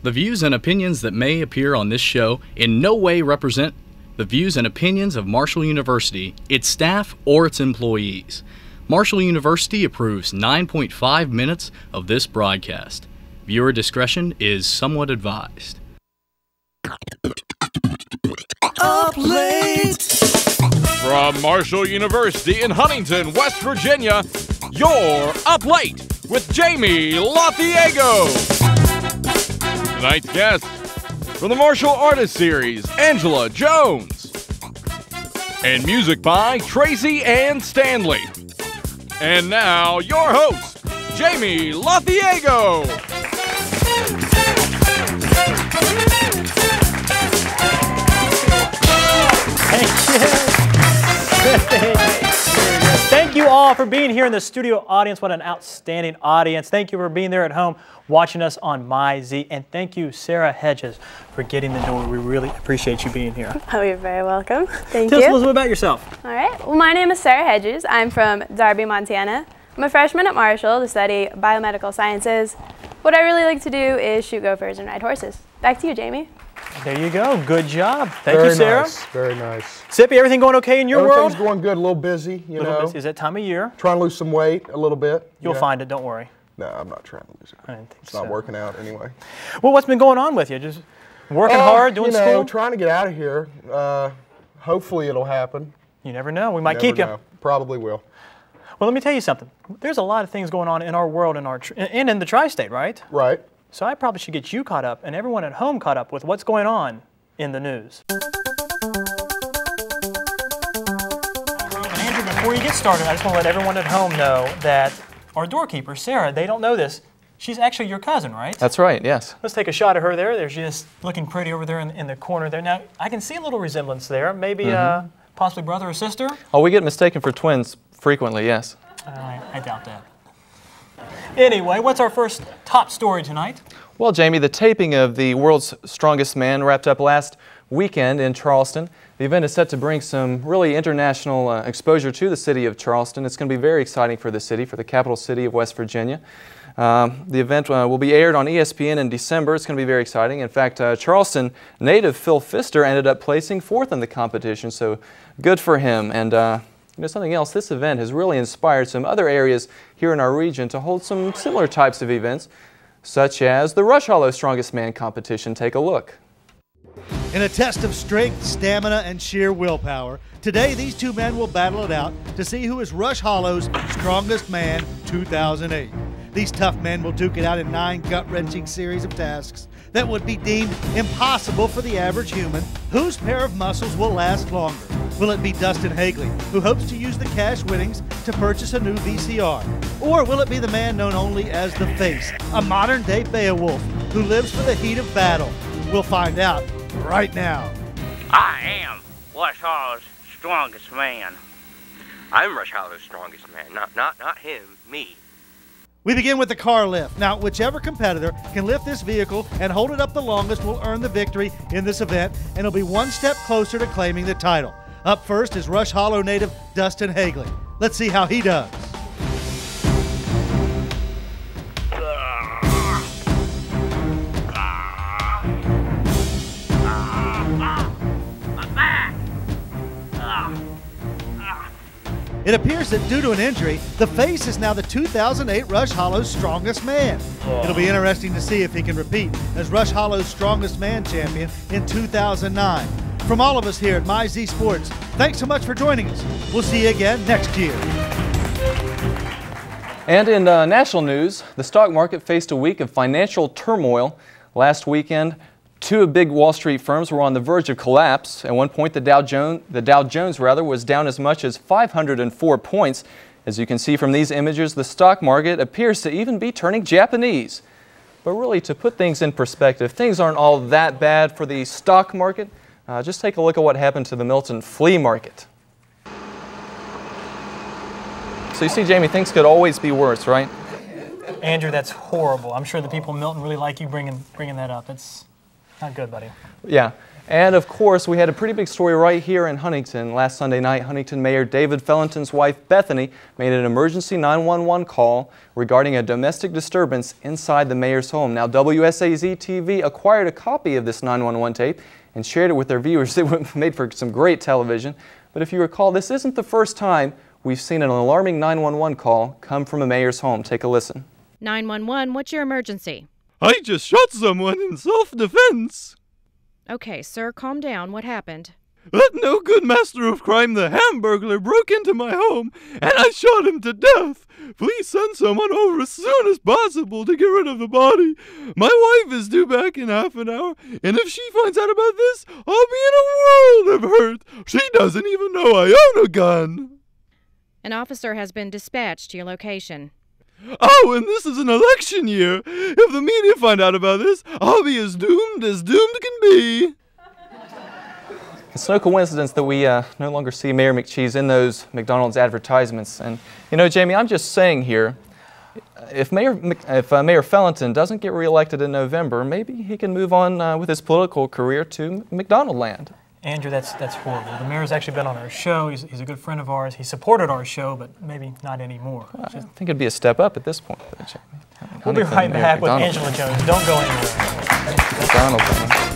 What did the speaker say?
The views and opinions that may appear on this show in no way represent the views and opinions of Marshall University, its staff, or its employees. Marshall University approves 9.5 minutes of this broadcast. Viewer discretion is somewhat advised. Up late. From Marshall University in Huntington, West Virginia, you're Up Late with Jamie LoFiego. Tonight's guest from the Marshall Artist Series, Angela Jones. And music by Traci Ann Stanley. And now, your host, Jamie LoFiego. Thank you all for being here in the studio audience. What an outstanding audience. Thank you for being there at home watching us on MyZ. And thank you, Sara Hodges, for getting the door. We really appreciate you being here. Oh, you're very welcome. Thank you. Tell us a little bit about yourself. All right. Well, my name is Sara Hodges. I'm from Darby, Montana. I'm a freshman at Marshall to study biomedical sciences. What I really like to do is shoot gophers and ride horses. Back to you, Jamie. There you go. Good job. Thank you, Sara. Very nice. Sippy, everything going okay in your world? Everything's going good. A little busy, you know. Busy. Is that time of year? Trying to lose some weight a little bit. You'll find it. Don't worry. No, I'm not trying to lose it. I didn't think it's not working out anyway. Well, what's been going on with you? Just working hard, doing school? Trying to get out of here. Hopefully it'll happen. You never know. We might keep you. Probably will. Well, let me tell you something. There's a lot of things going on in our world and in the tri-state, right? Right. So I probably should get you caught up and everyone at home caught up with what's going on in the news. Andrew, before you get started, I just want to let everyone at home know that our doorkeeper, Sara, they don't know this. She's actually your cousin, right? That's right, yes. Let's take a shot of her there. There's just looking pretty over there in the corner there. Now, I can see a little resemblance there. Maybe possibly brother or sister? Oh, we get mistaken for twins frequently, yes. I doubt that. Anyway, what's our first top story tonight? Well, Jamie, the taping of the World's Strongest Man wrapped up last weekend in Charleston. The event is set to bring some really international exposure to the city of Charleston. It's going to be very exciting for the city, for the capital city of West Virginia. The event will be aired on ESPN in December. It's going to be very exciting. In fact, Charleston native Phil Pfister ended up placing fourth in the competition, so good for him. And you know, something else, this event has really inspired some other areas here in our region to hold some similar types of events, such as the Rush Hollow Strongest Man competition. Take a look. In a test of strength, stamina, and sheer willpower, today these two men will battle it out to see who is Rush Hollow's Strongest Man 2008. These tough men will duke it out in 9 gut-wrenching series of tasks that would be deemed impossible for the average human. Whose pair of muscles will last longer? Will it be Dustin Hagley, who hopes to use the cash winnings to purchase a new VCR? Or will it be the man known only as The Face, a modern-day Beowulf who lives for the heat of battle? We'll find out right now. I am Rush Hollow's Strongest Man. I'm Rush Hollow's Strongest Man. Not him, me. We begin with the car lift. Now, whichever competitor can lift this vehicle and hold it up the longest will earn the victory in this event, and it'll be one step closer to claiming the title. Up first is Rush Hollow native Dustin Hagley. Let's see how he does. It appears that due to an injury, The Face is now the 2008 Rush Hollow's Strongest Man. It'll be interesting to see if he can repeat as Rush Hollow's Strongest Man champion in 2009. From all of us here at MyZ Sports, thanks so much for joining us. We'll see you again next year. And in national news, the stock market faced a week of financial turmoil. Last weekend, 2 big Wall Street firms were on the verge of collapse. At one point, the Dow Jones was down as much as 504 points. As you can see from these images, the stock market appears to even be turning Japanese. But really, to put things in perspective, things aren't all that bad for the stock market. Just take a look at what happened to the Milton flea market. So you see, Jamie, things could always be worse, right? Andrew, that's horrible. I'm sure the people in Milton really like you bringing that up. Not good, buddy. Yeah. And of course, we had a pretty big story right here in Huntington. Last Sunday night, Huntington Mayor David Fellenton's wife, Bethany, made an emergency 911 call regarding a domestic disturbance inside the mayor's home. Now, WSAZ-TV acquired a copy of this 911 tape and shared it with their viewers. It made for some great television. But if you recall, this isn't the first time we've seen an alarming 911 call come from a mayor's home. Take a listen. 911, what's your emergency? I just shot someone in self-defense. Okay, sir, calm down. What happened? That no-good master of crime, the Hamburglar, broke into my home, and I shot him to death. Please send someone over as soon as possible to get rid of the body. My wife is due back in half an hour, and if she finds out about this, I'll be in a world of hurt. She doesn't even know I own a gun. An officer has been dispatched to your location. Oh, and this is an election year. If the media find out about this, I'll be as doomed can be. It's no coincidence that we no longer see Mayor McCheese in those McDonald's advertisements. And, you know, Jamie, I'm just saying here, if Mayor Fellenton doesn't get reelected in November, maybe he can move on with his political career to McDonald land. Andrew, that's horrible. The mayor's actually been on our show. He's a good friend of ours. He supported our show, but maybe not anymore. I think it'd be a step up at this point. We'll be right back with Angela Jones. Don't go anywhere. McDonald.